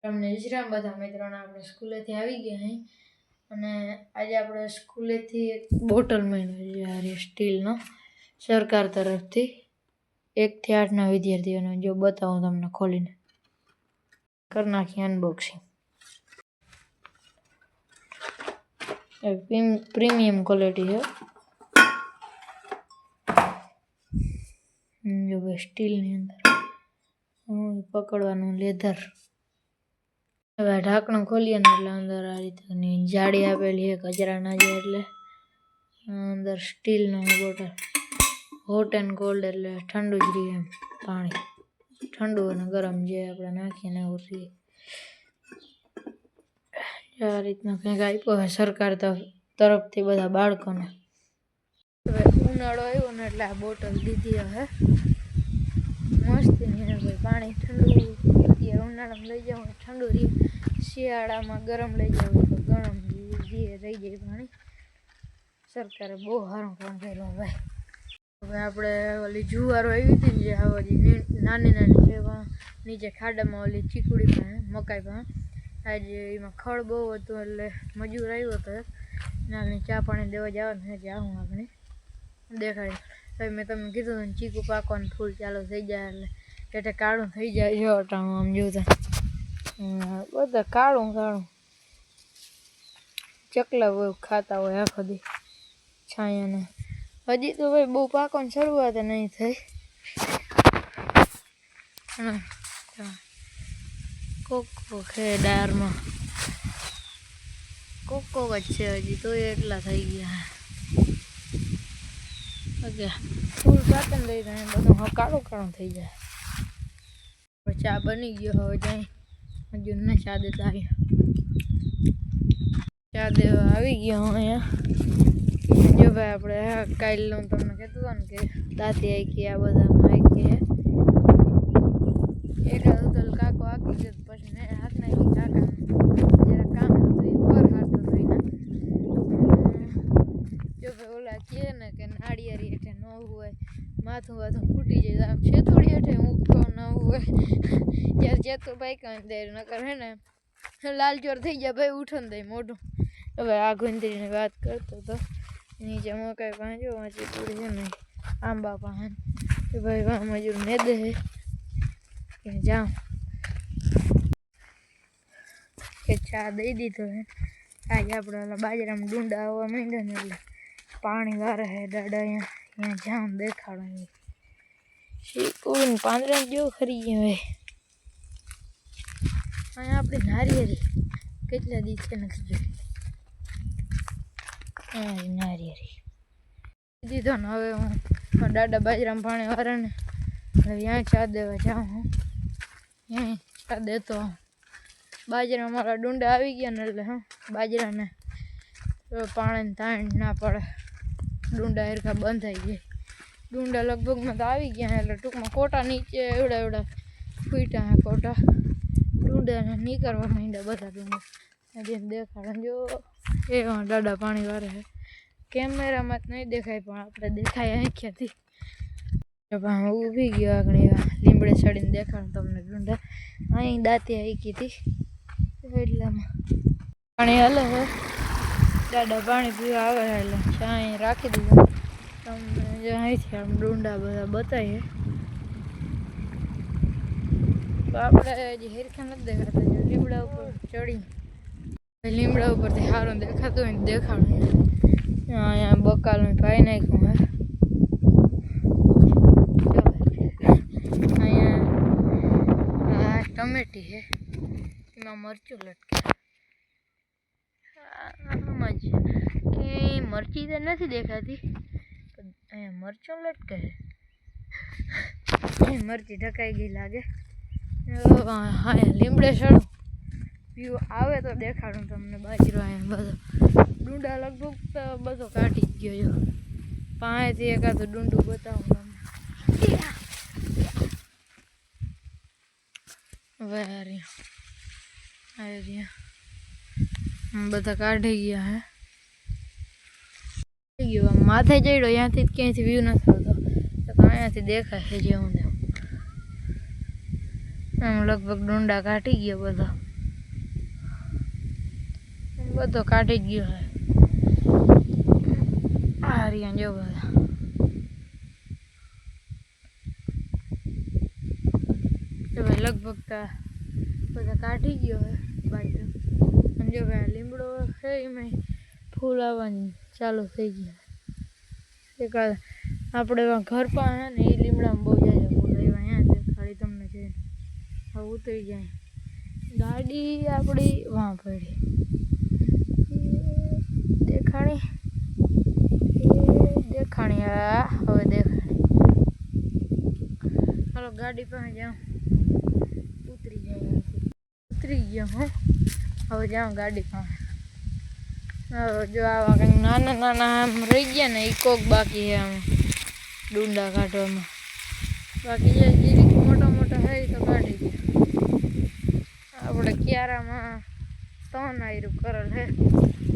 તમને વિશ્રામ બધા મિત્રોને આપણે સ્કૂલેથી આવી ગયા અહીં અને આજે આપણે સ્કૂલેથી એક બોટલ મળ્યો છે સ્ટીલનો સરકાર તરફથી 1 થી 8ના વિદ્યાર્થીઓને જો બતાવું તમને ખોલીને કરી નાખી અનબોક્સિંગ પ્રીમિયમ ક્વોલિટી છે જો ભાઈ સ્ટીલની અંદર પકડવાનું લેધર હવે ઢાંકણું ખોલીએ ને એટલે અંદર આ રીતની જાળી આપેલી છે કચરા ના જાય એટલે અંદર સ્ટીલનો બોટલ હોટ એન્ડ કોલ્ડ એટલે ઠંડુ જ રહે એમ પાણી ઠંડુ અને ગરમ જે આપણે નાખીને એવું રહીએ આ રીતના કંઈક આપ્યો હોય સરકાર તરફથી બધા બાળકોને હવે ઉનાળો આવ્યો ને એટલે આ બોટલ દીધી હવે મસ્તીની ભાઈ પાણી ઠંડુ અત્યારે ઉનાળામાં લઈ જાવ ઠંડુ રહે શિયાળામાં ગરમ લઈ જાવ તો ગરમ રહી જાય પાણી સરકારે બહુ સારું કામ કર્યું ભાઈ હવે આપણે ઓલી જુવારો આવી હતી ને જે ઓલી નાની નાની છે નીચે ખાડામાં ઓલી ચીકુડી પાસે મકાઈ પાસે આજે એમાં ખડ બહુ હતું એટલે મજૂર આવ્યો હતો નાની ચા પાણી દેવા જવાનું છે જાઉં આપણે દેખાડી હવે મેં તમને કીધું ને ચીકુ પાકવાનું ફૂલ ચાલુ થઈ જાય એટલે એટલે કાળું થઈ જાય જો અટાણું આમ જોતા બધા કાળું કાળું ચકલા બહુ ખાતા હોય આખો દી છાયાને હજી તો ભાઈ બહુ પાકવાની શરૂઆત નહીં થઈ કોકો છે ડારમાં કોકો જ છે હજી તો એટલા થઈ ગયા ઓકે ફૂલ પાકન લઈ જાય બધું હવે કાળું કાળું થઈ જાય ચા બની ગયો હવે જાય હજુ ને ચા દેતા આવ્યા ચા દેવા આવી ગયો અહીંયા જો ભાઈ આપણે કાલનું તમને કહેતો હતો ને કે દાંતી આખી આ બધામાં આખી એકાદ ઉતલ કાકો આખી ગયો પછી ને હાથ નાખી કાકા જરા કામ હતું એ પર હારતો હતો એના જો ભાઈ ઓલા કહે ને કે નાળિયેરી એટલે ન હોય માથું વાથું ફૂટી જાય આમ છેતોડી હેઠે ઊંઘતો ન હોય જ્યારે ચેતો ભાઈ કાંઈ દે નકર હે ને લાલચોર થઈ જાય ભાઈ ઉઠન દે મોઢું હવે આ ગુંદરીની વાત કરતો હતો નીચે મકાઈ પાસે જો વાંચી પૂરી છે ને આંબા પાસે કે ભાઈ વાં મજૂર ને દે કે જાઉં કે ચા દઈ દીધો હે આજે આપણે ઓલા બાજરામાં ડુંડા આવવા માંડ્યા ને એટલે પાણી વારે હે દાડા અહીંયા જામ દેખાડો શીકું પાંદડા જેવું ખરી ગયું હોય અહીંયા આપણી નારિયેરી કેટલા દિવસે નથી જોઈ નારિયેરી દીધો ને હવે હું દાદા બાજરામાં પાણી વારે ને હવે ત્યાં ચા દેવા જાઉં હું ત્યાં ચા દેતો બાજરા મારા ડુંડા આવી ગયા ને એટલે હું બાજરાને પાણીને તાણ ના પડે ડુંડા હરખા બંધાઈ જાય ડુંડા લગભગમાં તો આવી ગયા એટલે ટૂંકમાં કોટા નીચે એવડા એવડા ફૂટ્યા કોટા ડુંડાને નીકળવા માંડ્યા બધા ડુંડા હજી દેખાડે જો એ દાદા પાણી વારે છે કેમેરામાં જ નહીં દેખાય પણ આપણે દેખાય આંખ્યાથી ઊભી ગયો આગળ લીમડે ચડીને દેખાડું તમને ડુંડા અહીં દાંતી આંકી હતી એટલામાં પાણી હાલે છે દાદા પાણી પીવા આવે એટલે ચા અહીં રાખી દીધું તમને જો અહીંથી આમ ડુંડા બધા બતાવીએ તો આપણે હજી હેરખા નથી દેખાતા જો લીમડા ઉપર ચડી લીમડા ઉપરથી સારું દેખાતું હોય ને દેખાડું અહીંયા બકાલું પાઈ નાખ્યું હે અહીંયા આ ટમેટી છે એમાં મરચું લટકે આમાં જ કે મરચી તો નથી દેખાતી અહીંયા મરચું લટકે છે મરચી ઢકાઈ ગઈ લાગે હા લીમડે ચડું વ્યૂ આવે તો દેખાડું તમને બાજરો અહીંયા બધો ડુંડા લગભગ તો બધો કાઢી જ ગયો જો પાસેથી એકાદું ડુંડું બતાવું તમને બધા કાઢી ગયા હે ગયું માથે ચડ્યો ત્યાંથી જ ક્યાંયથી વ્યૂ નથી આવતો તો અહીંયાથી દેખાય છે જેવું આમ લગભગ ડુંડા કાઢી ગયો બધા બધો કાઢી ગયો હે આ રહ્યા જો બધા લગભગ બધા કાઢી ગયો હે બાજુ અને જો ભાઈ લીમડો છે એમાં ફૂલ આવવાની ચાલુ થઈ ગયા એક આપણે ઘર પાસે ને એ લીમડામાં બહુ જાય ફૂલ આવ્યા અહીંયા દેખાડી તમને છે હવે ઉતરી જાય ગાડી આપણી વાં પડી દેખાણી આ હવે દેખાણી હાલો ગાડી પાસે જાઉં ઉતરી ગયો હું હવે જાઉં ગાડી પાસે જો આવા કંઈક નાના નાના આમ રહી ગયા ને એ કોક બાકી છે આમ ડુંડા કાઢવામાં બાકી જે જીરીક મોટા મોટા હોય તો કાઢી દે આપણે ક્યારામાં 3 આયરું કરેલ છે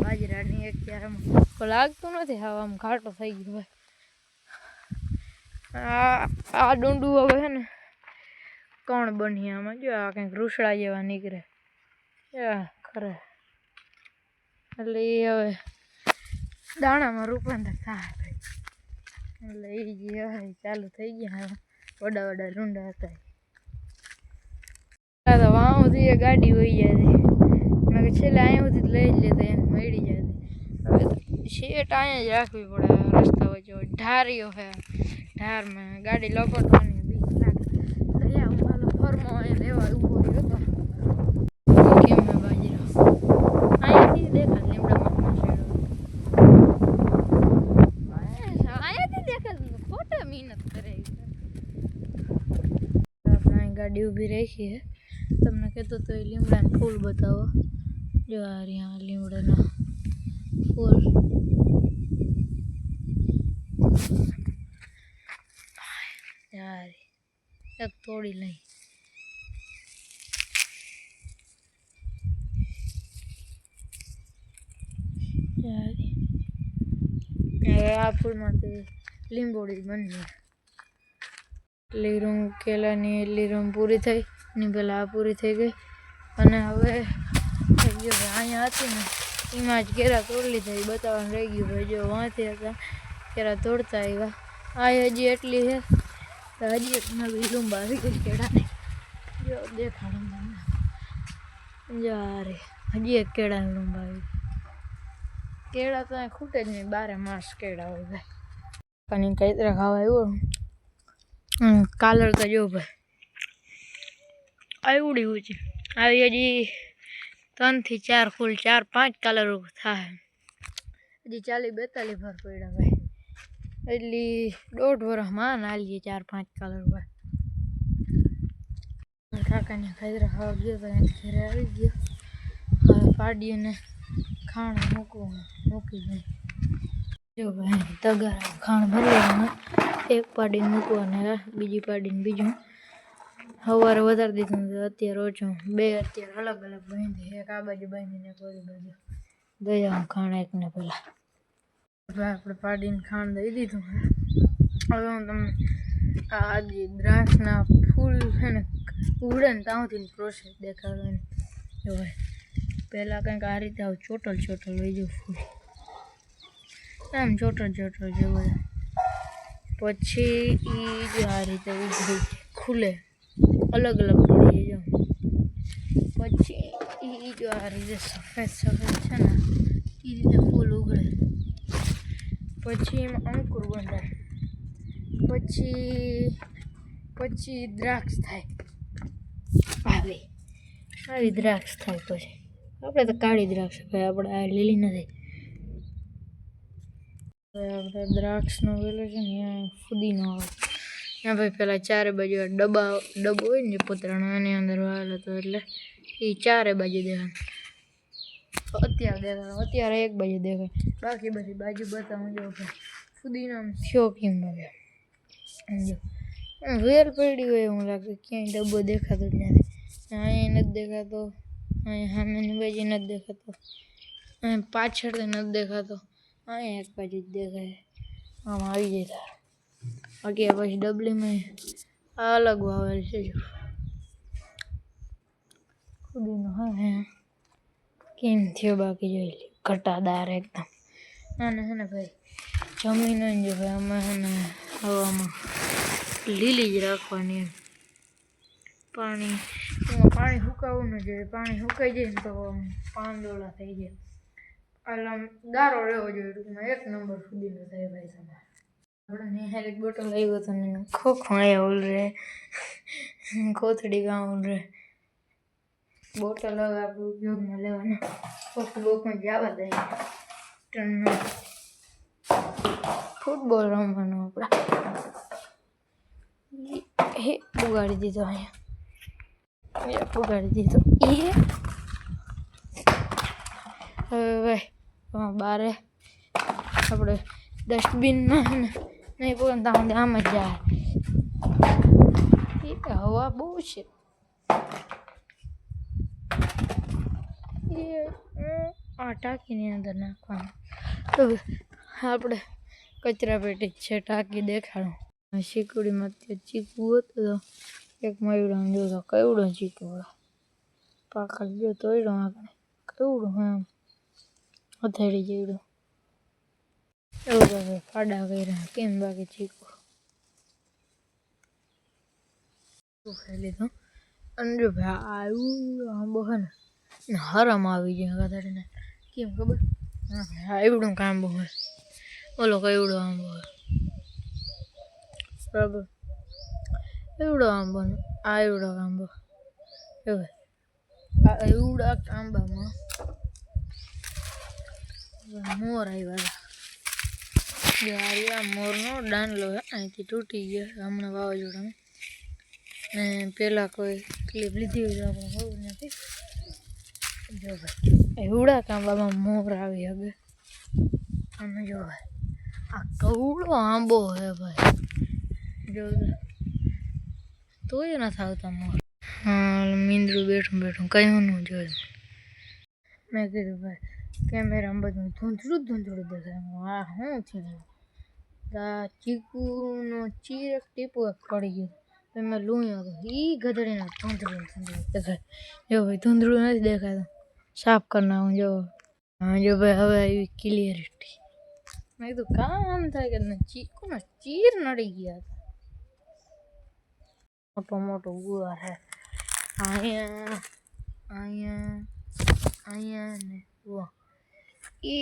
બાજરાની એક ક્યારામાં લાગતું નથી હા આમ ઘાટો થઈ ગયો હોય આ ડુંડું હવે છે ને કોણ બની આમાં જો આ કંઈક રૂસડા જેવા નીકળે ખરે એટલે એ હવે દાણામાં રૂપાંતર થાય એટલે એ જે હવે ચાલુ થઈ ગયા વડા વડા ડુંડા હતા તો વાં સુધી એ ગાડી વહી જાય મેં છેલ્લે અહીંયા સુધી લઈ જ લેતા એને મળી જાય હવે શેટ અહીંયા જ રાખવી પડે રસ્તા વચ્ચે ઢારીઓ છે ઢારમાં ગાડી લપટવાની બીક લાગે અહીંયા માલો ફરમો અહીંયા લેવા ઊભો રહ્યો હતો કેમ મેં બાજીરો અહીંયાથી દેખાય લીમડામાં અહીંયાથી દેખાય ખોટા મહેનત કરે આપણે ગાડી ઊભી રાખી છે તમને કહેતો તો એ લીમડાના ફૂલ બતાવો જો આ રહ્યા લીમડાના ફૂલ યાર એક તોડી લઈ આ ફૂલમાંથી લીંબોડી બની એટલી રૂમ કેળાની એટલી રૂમ પૂરી થઈ એની પહેલાં આ પૂરી થઈ ગઈ અને હવે અહીંયા હતી ને એમાં જ કેળા તોડી લીધા એ બતાવવાનું રહી ગયું ભાઈ જો વાંથી હતા કેળા તોડતા આવ્યા આ હજી એટલી છે તો હજી એક નવી રૂમ આવી ગઈ કેળાની જો દેખાડું જો રે હજી એક કેળાની રૂમ આવી કેળા તો ખૂટે જ નહીં 12 માસ કેળા હોય ભાઈ અને કઈ તરફ ખાવા આવ્યો કાલર તો જો ભાઈ આવડી ઊંચી આવી હજી 3 થી 4 ફૂલ 4-5 કલર થાય હજી 40-42 ભર પડ્યા ભાઈ એટલી 1.5 વર્ષમાં નાલીએ 4-5 કલર ભાઈ કાકાને ખાઈ ખાવા ગયો તો ઘરે આવી ગયો હવે પાડીને ખાણ મૂકી દે જો ભાઈ તગાર ખાણ ભરવાનું એક પાડીને મૂકવાને બીજી પાડીને બીજું સવારે વધારી દીધું અત્યારે ઓછું 2 અત્યારે અલગ અલગ બાંધી એક આ બાજુ બાંધીને કોઈ બાજુ દઈ આવું ખાણ એકને પહેલાં આપણે પાડીને ખાણ દઈ દીધું હવે હું તમને આ જે દ્રાક્ષના ફૂલ છે ને ઉડે ને ત્યાંથી પ્રોસેસ દેખાડવાની જો ભાઈ પહેલાં કંઈક આ રીતે આવું ચોટલ હોય જો ફૂલ આમ ચોટલ જો બધા પછી એ જો આ રીતે ઉભરી ખુલે અલગ અલગ પડી જો પછી એ જો આ રીતે સફેદ છે ને એ રીતે ફૂલ ઉઘડે પછી એમાં અંકુર બંધાય પછી દ્રાક્ષ થાય આવી દ્રાક્ષ થાય પછી આપણે તો કાળી દ્રાક્ષ ભાઈ આપણે આ લીલી નથી આપણે દ્રાક્ષનો વેલો છે ને ત્યાં ફુદીનો આવે ત્યાં ભાઈ પેલા 4 બાજુ ડબ્બો હોય ને પોતરાનો એની અંદર વાવેલો હતો એટલે એ 4 બાજુ દેખાય અત્યારે એક બાજુ દેખાય બાકી બધી બાજુ બતાવું જો ભાઈ ફુદીનો થયો કેમ લાગે જો વેલ પડી હોય એવું લાગે ક્યાંય ડબ્બો દેખાતો જ નથી અહીંયા નથી દેખાતો અહીંયા સામેની બાજુ નથી દેખાતો અહીંયા પાછળથી નથી દેખાતો અહીંયા એક બાજુ જ દેખાય આમ આવી જાય તાર બાકી પછી ડબલીમાં આ અલગ વાવેલ છે જો ફુદીનો હા કેમ થયો બાકી જોઈ લે ઘટાદાર એકદમ. અને હે ને ભાઈ જમીન જો ભાઈ અમે હે ને હવામાં લીલી જ રાખવાની એમ. પાણી પાણી સુકાવવું ન જોઈએ. પાણી સુકાઈ જાય ને તો પાંદોળા થઈ જાય. એટલે આમ ગારો રહેવો જોઈએ ટૂંકમાં. એક નંબર સુધીનો થાય ભાઈ સાહેબ. આપણે નિહાર એક બોટલ આવ્યો હતો ને ખોખો આવ્યા ઓલ રે કોથળી ગાં ઓલ રે બોટલ હવે આપણે ઉપયોગમાં લેવાના. ખોખું બોખું જવા દઈએ. ફૂટબોલ રમવાનું આપણે. હે ઉગાડી દીધો અહીંયા. ઉગાડી દીધો એ હવે ભાઈ બારે આપણે ડસ્ટબિનમાં ને નહીં પોને ત્યાં આમ જ જાય. એ હવા બહુ છે. એ આ ટાંકીની અંદર નાખવાનું. હવે આપણે કચરા પેટી છે ટાંકી દેખાડું. શીકડીમાં અત્યારે ચીકુ હતો તો એક મયુડાને જોતો કેવડો ચીકુડો પાકડ જો તોડ્યો આપણે કેવડો એમ હથેળી જેવડો એવું તો ફાડા કર્યા કેમ બાકી ચીકુ ખાઈ લીધો. અને જો ભાઈ આવ્યું આંબો હે ને હરમ આવી જાય કદાચને કેમ ખબર. હા એવડું આંબો હોય ઓલો કેવડો આંબો હોય બરાબર. એવડો આંબો ને આ એવડો આંબો હવે આ એવડા આંબામાં મોર આવ્યા. મોરનો દાંડલો અહીંથી તૂટી ગયો હમણાં વાવાઝોડામાં. ને પેલા કોઈ ક્લિપ લીધી હોય તો આપણે ખબર નથી. જો ભાઈ એવડા આંબામાં મોર આવી હવે. અને જો ભાઈ આ કવડો આંબો હે ભાઈ. જો તોય નથી આવતા મોર. હા મીંદડું બેઠું બેઠું કયું ન જોયું. મેં કીધું ભાઈ કેમેરામાં બધું ધૂંધળું દેખાય. હા શું છે આ ચીકુનો ચીર ટીપો પડી ગયો એમાં લૂણ્યો હતો. એ ગધડીને ધૂંધળું દેખાય. જો ભાઈ ધૂંધળું નથી દેખાતું. સાફ કરી નાખું જો. હા જો ભાઈ હવે આવી ક્લિયરિટી. મેં કીધું કામ થાય કે ચીકુનો ચીર નડી ગયા હતા. મોટો મોટો ગુવાર હે અહીંયા અહીંયા અહીંયા ને એ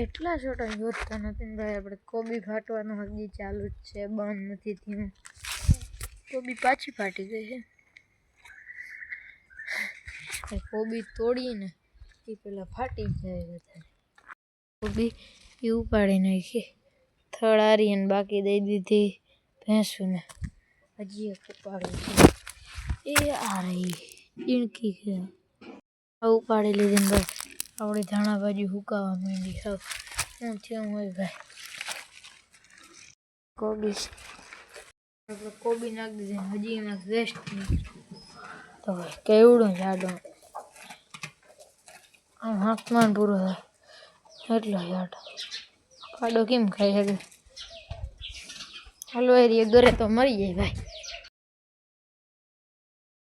એટલા છોટા યોજતા નથી ને ભાઈ. આપણે કોબી ફાટવાનું હજી ચાલુ જ છે બંધ નથી થયું. કોબી પાછી ફાટી ગઈ છે. કોબી તોડીને એ પેલા ફાટી જાય વધારે. કોબી એ ઉપાડી નાખી થળારી અને બાકી દઈ દીધી ભેંસુને. હજી એક ઉપાડી છે એ આ રહી ઈણકી છે. આ ઉપાડી લીધી ને ભાઈ આપણી ધાણા ભાજી હુકાવા માંડી. હવે શું થયું હોય ભાઈ કોબી આપણે કોબી નાખી દીધી હજી એમાં વેસ્ટ નીકળ્યું તો ભાઈ કેવડું જાડો આમ હાથમાં પૂરો થાય એટલો જાડો. કાડો કેમ ખાઈ શકે. હલવાઈ દોરે તો મરી જાય ભાઈ.